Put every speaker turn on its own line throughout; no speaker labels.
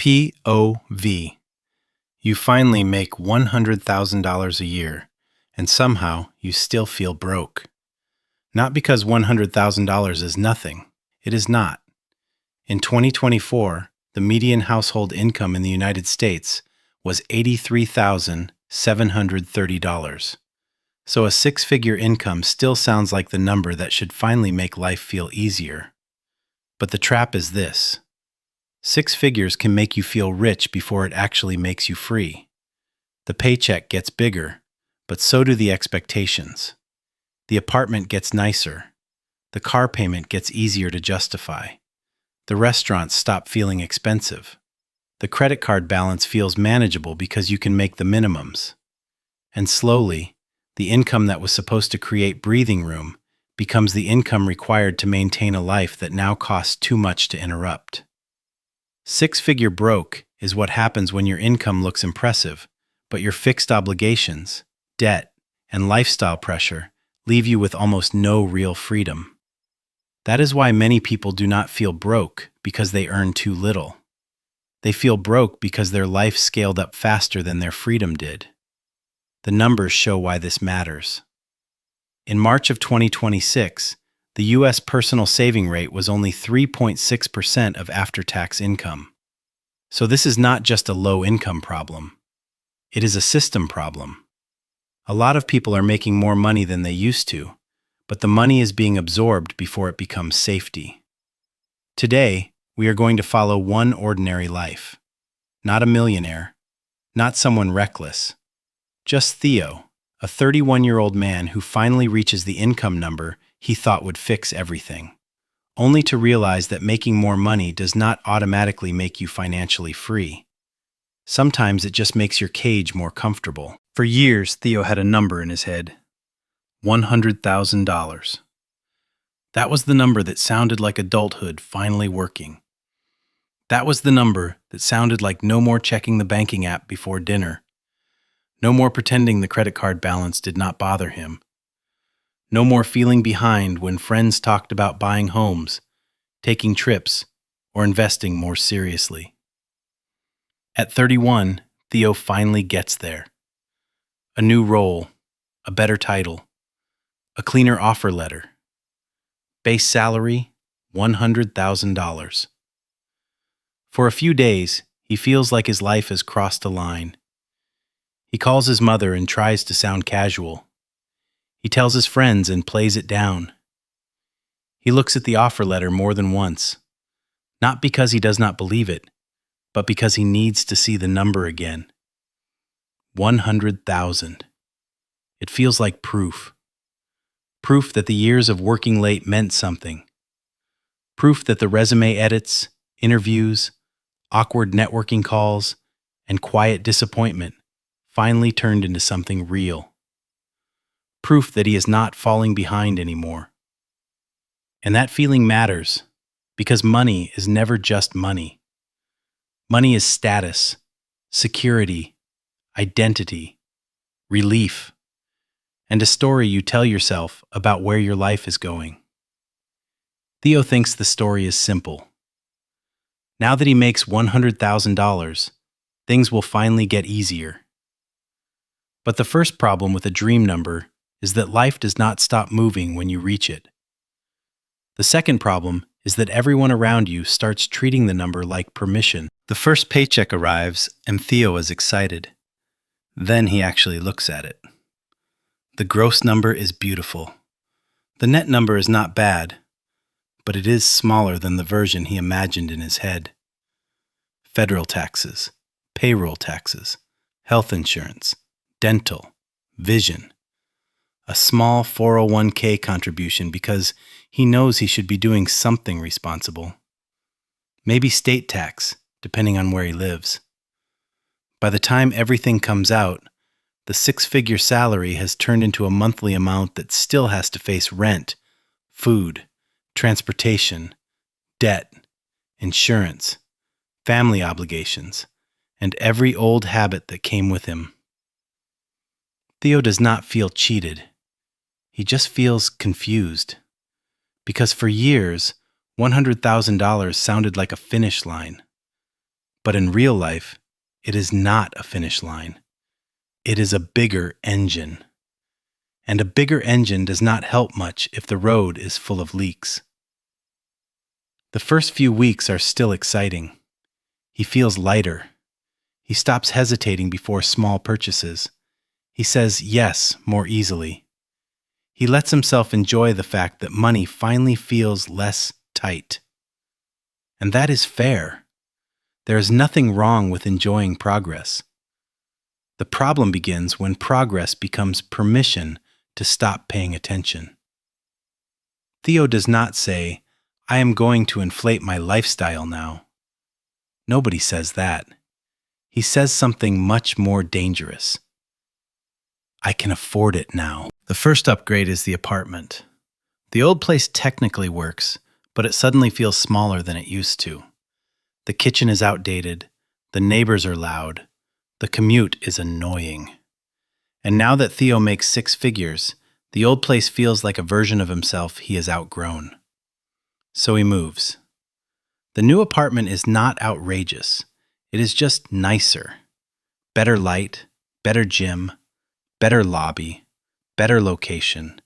POV. You finally make $100,000 a year, and somehow you still feel broke. Not because $100,000 is nothing. It is not. In 2024, the median household income in the United States was $83,730. So a six-figure income still sounds like the number that should finally make life feel easier. But the trap is this. Six figures can make you feel rich before it actually makes you free. The paycheck gets bigger, but so do the expectations. The apartment gets nicer. The car payment gets easier to justify. The restaurants stop feeling expensive. The credit card balance feels manageable because you can make the minimums. And slowly, the income that was supposed to create breathing room becomes the income required to maintain a life that now costs too much to interrupt. Six-figure broke is what happens when your income looks impressive, but your fixed obligations, debt, and lifestyle pressure leave you with almost no real freedom. That is why many people do not feel broke because they earn too little. They feel broke because their life scaled up faster than their freedom did. The numbers show why this matters. In March of 2026, the U.S. personal saving rate was only 3.6% of after-tax income. So this is not just a low-income problem. It is a system problem. A lot of people are making more money than they used to, but the money is being absorbed before it becomes safety. Today, we are going to follow one ordinary life. Not a millionaire, not someone reckless. Just Theo, a 31-year-old man who finally reaches the income number he thought would fix everything, only to realize that making more money does not automatically make you financially free. Sometimes it just makes your cage more comfortable. For years, Theo had a number in his head: $100,000. That was the number that sounded like adulthood finally working. That was the number that sounded like no more checking the banking app before dinner. No more pretending the credit card balance did not bother him. No more feeling behind when friends talked about buying homes, taking trips, or investing more seriously. At 31, Theo finally gets there. A new role, a better title, a cleaner offer letter. Base salary, $100,000. For a few days, he feels like his life has crossed a line. He calls his mother and tries to sound casual. He tells his friends and plays it down. He looks at the offer letter more than once, not because he does not believe it, but because he needs to see the number again. 100,000. It feels like proof. Proof that the years of working late meant something. Proof that the resume edits, interviews, awkward networking calls, and quiet disappointment finally turned into something real. Proof that he is not falling behind anymore. And that feeling matters, because money is never just money. Money is status, security, identity, relief, and a story you tell yourself about where your life is going. Theo thinks the story is simple. Now that he makes $100,000, things will finally get easier. But the first problem with a dream number is that life does not stop moving when you reach it. The second problem is that everyone around you starts treating the number like permission. The first paycheck arrives and Theo is excited. Then he actually looks at it. The gross number is beautiful. The net number is not bad, but it is smaller than the version he imagined in his head. Federal taxes, payroll taxes, health insurance, dental, vision. A small 401k contribution because he knows he should be doing something responsible. Maybe state tax, depending on where he lives. By the time everything comes out, the six-figure salary has turned into a monthly amount that still has to face rent, food, transportation, debt, insurance, family obligations, and every old habit that came with him. Theo does not feel cheated. He just feels confused. Because for years, $100,000 sounded like a finish line. But in real life, it is not a finish line. It is a bigger engine. And a bigger engine does not help much if the road is full of leaks. The first few weeks are still exciting. He feels lighter. He stops hesitating before small purchases. He says yes more easily. He lets himself enjoy the fact that money finally feels less tight. And that is fair. There is nothing wrong with enjoying progress. The problem begins when progress becomes permission to stop paying attention. Theo does not say, "I am going to inflate my lifestyle now." Nobody says that. He says something much more dangerous. "I can afford it now." The first upgrade is the apartment. The old place technically works, but it suddenly feels smaller than it used to. The kitchen is outdated, the neighbors are loud, the commute is annoying. And now that Theo makes 6 figures, the old place feels like a version of himself he has outgrown. So he moves. The new apartment is not outrageous. It is just nicer. Better light, better gym, better lobby, better location,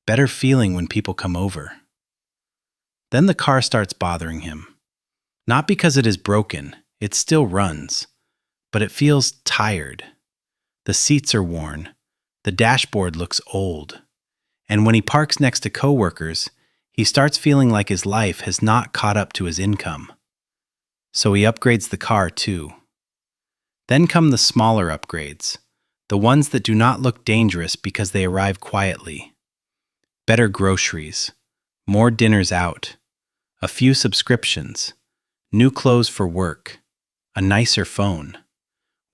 better feeling when people come over. Then the car starts bothering him. Not because it is broken, it still runs, but it feels tired. The seats are worn, the dashboard looks old, and when he parks next to coworkers, he starts feeling like his life has not caught up to his income. So he upgrades the car too. Then come the smaller upgrades, the ones that do not look dangerous because they arrive quietly. Better groceries, more dinners out, a few subscriptions, new clothes for work, a nicer phone,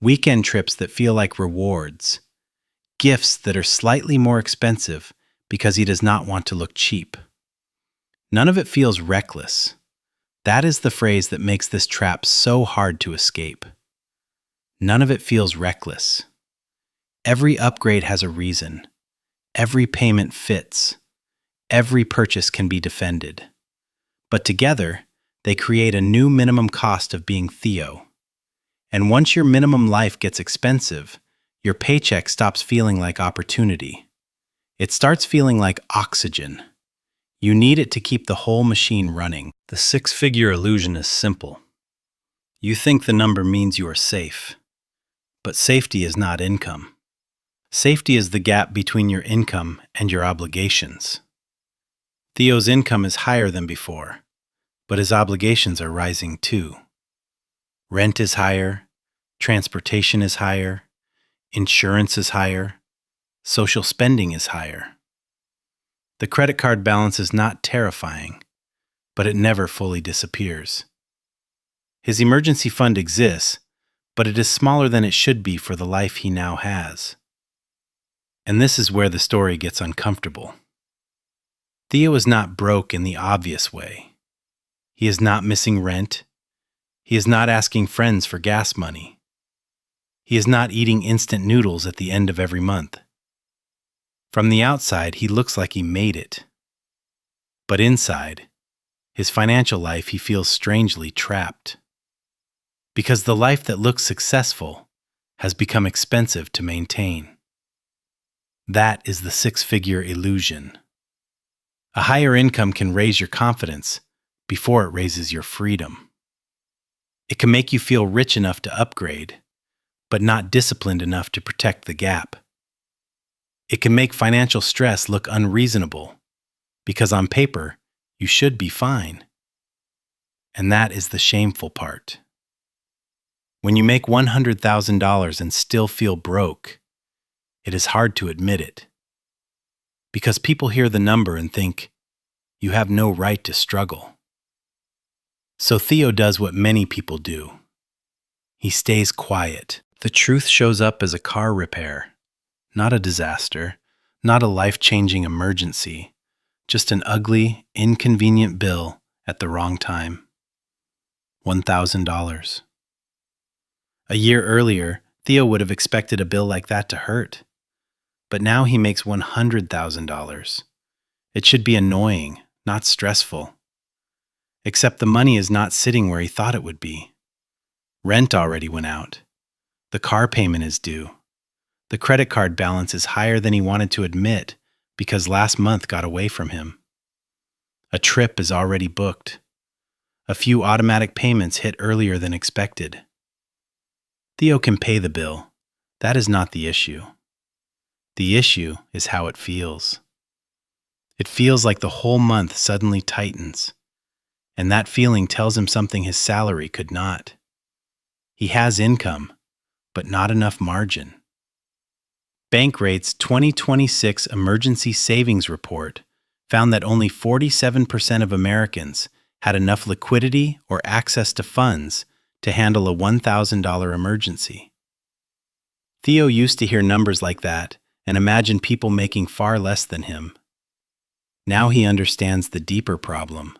weekend trips that feel like rewards, gifts that are slightly more expensive because he does not want to look cheap. None of it feels reckless. That is the phrase that makes this trap so hard to escape. None of it feels reckless. Every upgrade has a reason. Every payment fits. Every purchase can be defended. But together, they create a new minimum cost of being Theo. And once your minimum life gets expensive, your paycheck stops feeling like opportunity. It starts feeling like oxygen. You need it to keep the whole machine running. The 6-figure illusion is simple. You think the number means you are safe. But safety is not income. Safety is the gap between your income and your obligations. Theo's income is higher than before, but his obligations are rising too. Rent is higher, transportation is higher, insurance is higher, social spending is higher. The credit card balance is not terrifying, but it never fully disappears. His emergency fund exists, but it is smaller than it should be for the life he now has. And this is where the story gets uncomfortable. Theo is not broke in the obvious way. He is not missing rent. He is not asking friends for gas money. He is not eating instant noodles at the end of every month. From the outside, he looks like he made it. But inside, his financial life, he feels strangely trapped. Because the life that looks successful has become expensive to maintain. That is the 6-figure illusion. A higher income can raise your confidence before it raises your freedom. It can make you feel rich enough to upgrade, but not disciplined enough to protect the gap. It can make financial stress look unreasonable, because on paper, you should be fine. And that is the shameful part. When you make $100,000 and still feel broke, it is hard to admit it. Because people hear the number and think, you have no right to struggle. So Theo does what many people do. He stays quiet. The truth shows up as a car repair. Not a disaster, not a life-changing emergency, just an ugly, inconvenient bill at the wrong time. $1,000. A year earlier, Theo would have expected a bill like that to hurt. But now he makes $100,000. It should be annoying, not stressful. Except the money is not sitting where he thought it would be. Rent already went out. The car payment is due. The credit card balance is higher than he wanted to admit because last month got away from him. A trip is already booked. A few automatic payments hit earlier than expected. Theo can pay the bill. That is not the issue. The issue is how it feels. It feels like the whole month suddenly tightens, and that feeling tells him something his salary could not. He has income, but not enough margin. Bankrate's 2026 Emergency Savings Report found that only 47% of Americans had enough liquidity or access to funds to handle a $1,000 emergency. Theo used to hear numbers like that and imagine people making far less than him. Now he understands the deeper problem.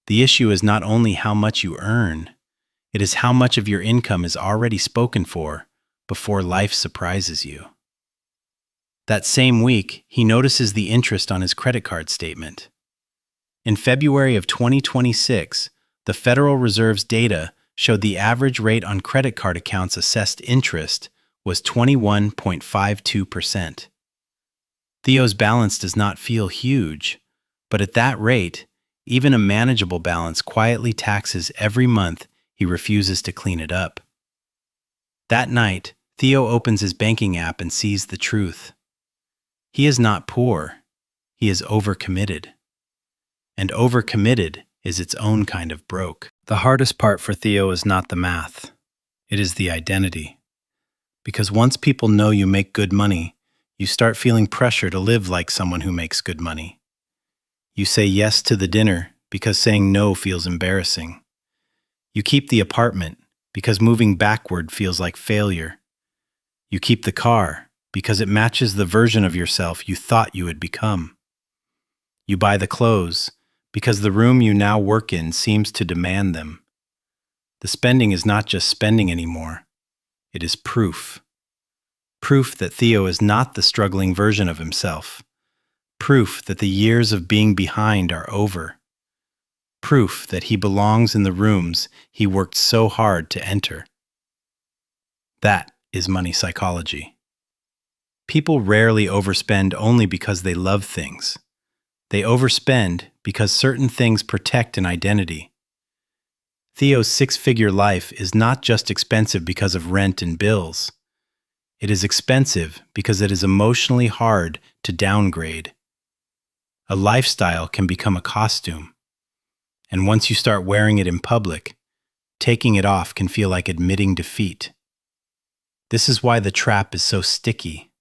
The issue is not only how much you earn, it is how much of your income is already spoken for before life surprises you. That same week, he notices the interest on his credit card statement. In February of 2026, the Federal Reserve's data showed the average rate on credit card accounts assessed interest was 21.52%. Theo's balance does not feel huge, but at that rate, even a manageable balance quietly taxes every month he refuses to clean it up. That night, Theo opens his banking app and sees the truth. He is not poor, he is overcommitted. And overcommitted is its own kind of broke. The hardest part for Theo is not the math, it is the identity. Because once people know you make good money, you start feeling pressure to live like someone who makes good money. You say yes to the dinner because saying no feels embarrassing. You keep the apartment because moving backward feels like failure. You keep the car because it matches the version of yourself you thought you had become. You buy the clothes because the room you now work in seems to demand them. The spending is not just spending anymore. It is proof. Proof that Theo is not the struggling version of himself. Proof that the years of being behind are over. Proof that he belongs in the rooms he worked so hard to enter. That is money psychology. People rarely overspend only because they love things. They overspend because certain things protect an identity. Theo's six-figure life is not just expensive because of rent and bills. It is expensive because it is emotionally hard to downgrade. A lifestyle can become a costume, and once you start wearing it in public, taking it off can feel like admitting defeat. This is why the trap is so sticky.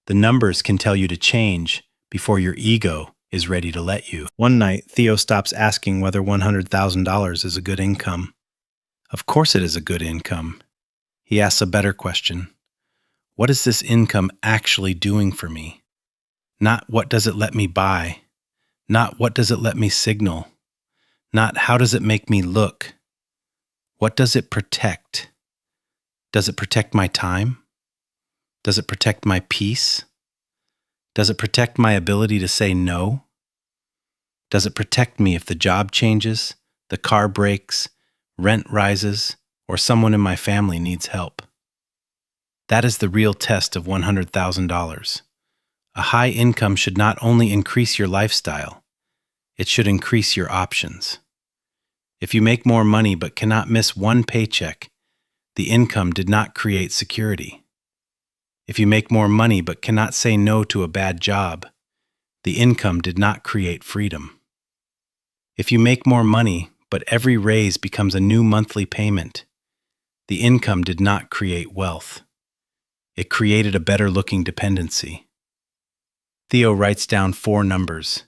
The numbers can tell you to change before your ego is ready to let you. One night, Theo stops asking whether $100,000 is a good income. Of course it is a good income. He asks a better question. What is this income actually doing for me? Not what does it let me buy? Not what does it let me signal? Not how does it make me look? What does it protect? Does it protect my time? Does it protect my peace? Does it protect my ability to say no? Does it protect me if the job changes, the car breaks, rent rises, or someone in my family needs help? That is the real test of $100,000. A high income should not only increase your lifestyle, it should increase your options. If you make more money but cannot miss one paycheck, the income did not create security. If you make more money but cannot say no to a bad job, the income did not create freedom. If you make more money but every raise becomes a new monthly payment, the income did not create wealth. It created a better-looking dependency. Theo writes down 4 numbers: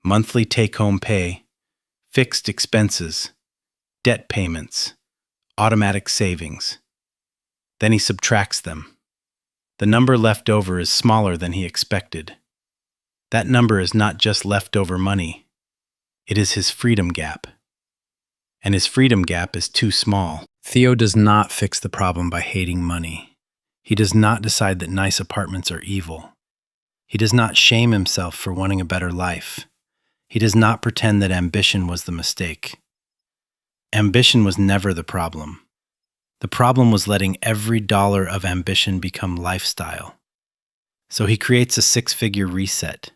monthly take-home pay, fixed expenses, debt payments, automatic savings. Then he subtracts them. The number left over is smaller than he expected. That number is not just leftover money. It is his freedom gap. And his freedom gap is too small. Theo does not fix the problem by hating money. He does not decide that nice apartments are evil. He does not shame himself for wanting a better life. He does not pretend that ambition was the mistake. Ambition was never the problem. The problem was letting every dollar of ambition become lifestyle. So he creates a 6-figure reset.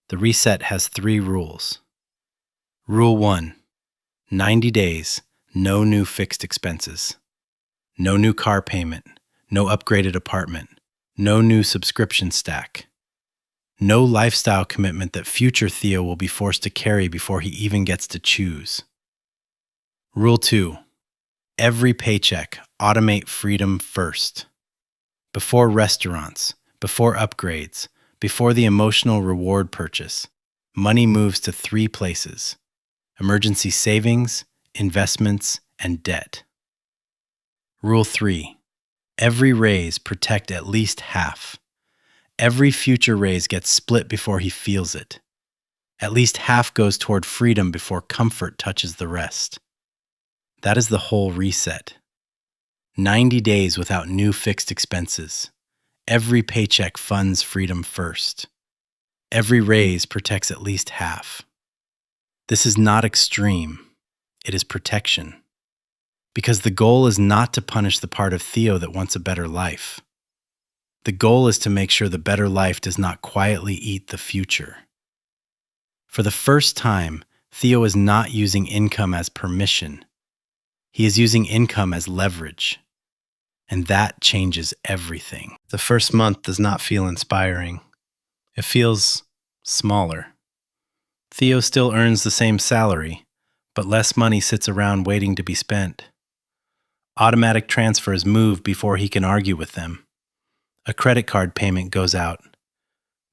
The reset has 3 rules. Rule 1, 90 days, no new fixed expenses. No new car payment, no upgraded apartment, no new subscription stack. No lifestyle commitment that future Theo will be forced to carry before he even gets to choose. Rule 2, every paycheck, automate freedom first. Before restaurants, before upgrades, before the emotional reward purchase, money moves to 3 places: emergency savings, investments, and debt. Rule 3, every raise, protect at least half. Every future raise gets split before he feels it. At least half goes toward freedom before comfort touches the rest. That is the whole reset. 90 days without new fixed expenses. Every paycheck funds freedom first. Every raise protects at least half. This is not extreme. It is protection. Because the goal is not to punish the part of Theo that wants a better life. The goal is to make sure the better life does not quietly eat the future. For the first time, Theo is not using income as permission. He is using income as leverage. And that changes everything. The first month does not feel inspiring. It feels smaller. Theo still earns the same salary, but less money sits around waiting to be spent. Automatic transfers move before he can argue with them. A credit card payment goes out.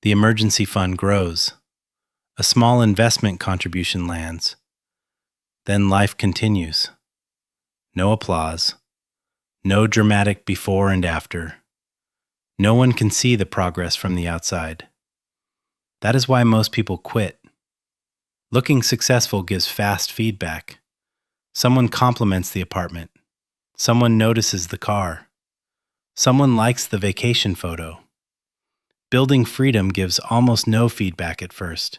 The emergency fund grows. A small investment contribution lands. Then life continues. No applause. No dramatic before and after. No one can see the progress from the outside. That is why most people quit. Looking successful gives fast feedback. Someone compliments the apartment. Someone notices the car. Someone likes the vacation photo. Building freedom gives almost no feedback at first.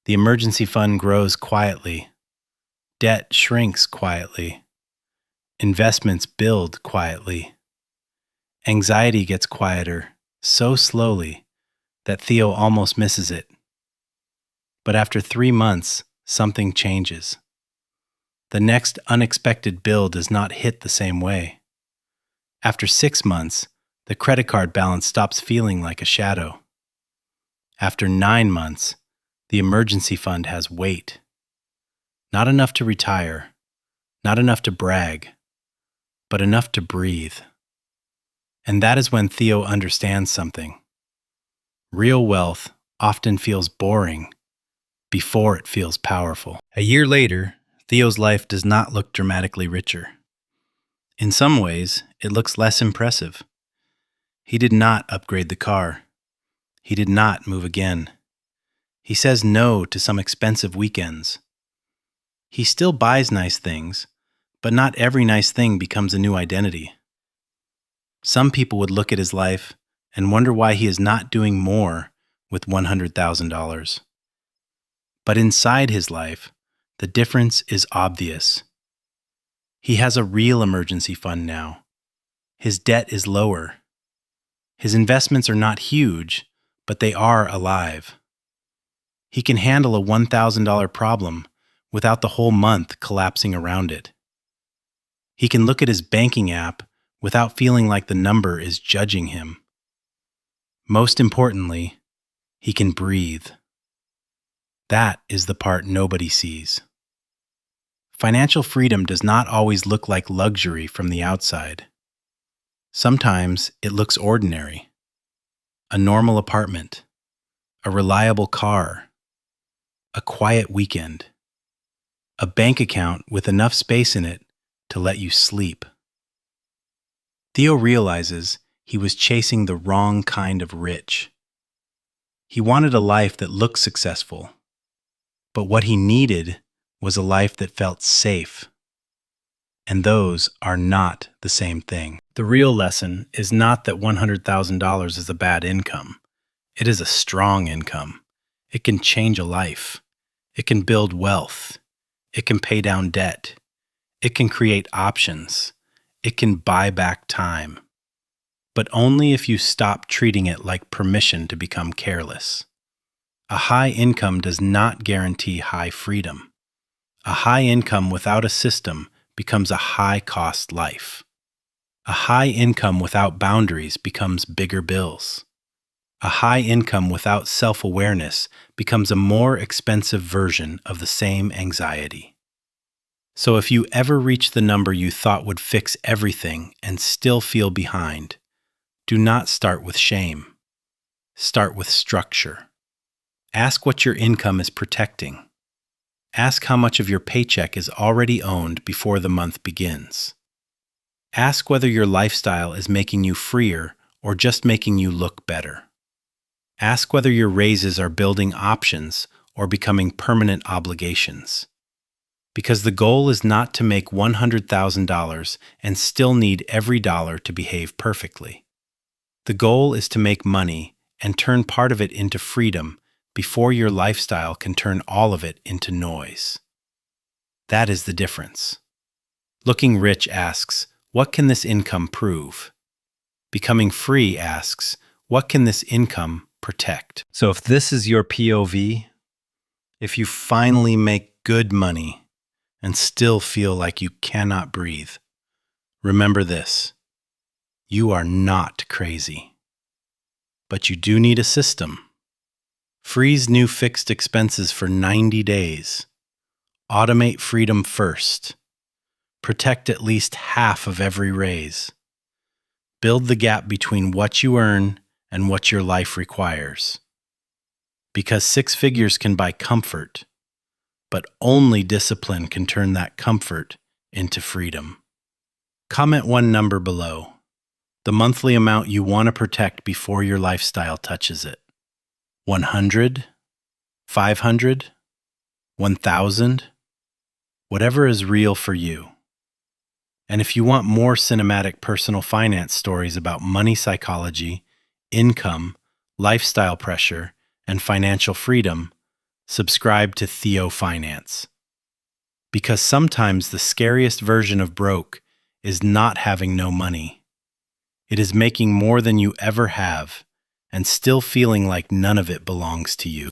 The emergency fund grows quietly. Debt shrinks quietly. Investments build quietly. Anxiety gets quieter, so slowly that Theo almost misses it. But after 3 months, something changes. The next unexpected bill does not hit the same way. After 6 months, the credit card balance stops feeling like a shadow. After 9 months, the emergency fund has weight. Not enough to retire, not enough to brag, but enough to breathe. And that is when Theo understands something. Real wealth often feels boring before it feels powerful. A year later, Theo's life does not look dramatically richer. In some ways, it looks less impressive. He did not upgrade the car. He did not move again. He says no to some expensive weekends. He still buys nice things, but not every nice thing becomes a new identity. Some people would look at his life and wonder why he is not doing more with $100,000. But inside his life, the difference is obvious. He has a real emergency fund now. His debt is lower. His investments are not huge, but they are alive. He can handle a $1,000 problem without the whole month collapsing around it. He can look at his banking app without feeling like the number is judging him. Most importantly, he can breathe. That is the part nobody sees. Financial freedom does not always look like luxury from the outside. Sometimes it looks ordinary. A normal apartment, a reliable car, a quiet weekend, a bank account with enough space in it to let you sleep. Theo realizes he was chasing the wrong kind of rich. He wanted a life that looked successful, but what he needed was a life that felt safe. And those are not the same thing. The real lesson is not that $100,000 is a bad income. It is a strong income. It can change a life. It can build wealth. It can pay down debt. It can create options. It can buy back time. But only if you stop treating it like permission to become careless. A high income does not guarantee high freedom. A high income without a system becomes a high-cost life. A high income without boundaries becomes bigger bills. A high income without self-awareness becomes a more expensive version of the same anxiety. So if you ever reach the number you thought would fix everything and still feel behind, do not start with shame. Start with structure. Ask what your income is protecting. Ask how much of your paycheck is already owned before the month begins. Ask whether your lifestyle is making you freer or just making you look better. Ask whether your raises are building options or becoming permanent obligations. Because the goal is not to make $100,000 and still need every dollar to behave perfectly. The goal is to make money and turn part of it into freedom before your lifestyle can turn all of it into noise. That is the difference. Looking rich asks, what can this income prove? Becoming free asks, what can this income protect? So if this is your POV, if you finally make good money and still feel like you cannot breathe, remember this: you are not crazy. But you do need a system. Freeze new fixed expenses for 90 days. Automate freedom first. Protect at least half of every raise. Build the gap between what you earn and what your life requires. Because 6 figures can buy comfort, but only discipline can turn that comfort into freedom. Comment one number below, the monthly amount you want to protect before your lifestyle touches it. 100, 500, 1,000, whatever is real for you. And if you want more cinematic personal finance stories about money psychology, income, lifestyle pressure, and financial freedom, subscribe to Theo Finance. Because sometimes the scariest version of broke is not having no money. It is making more than you ever have and still feeling like none of it belongs to you.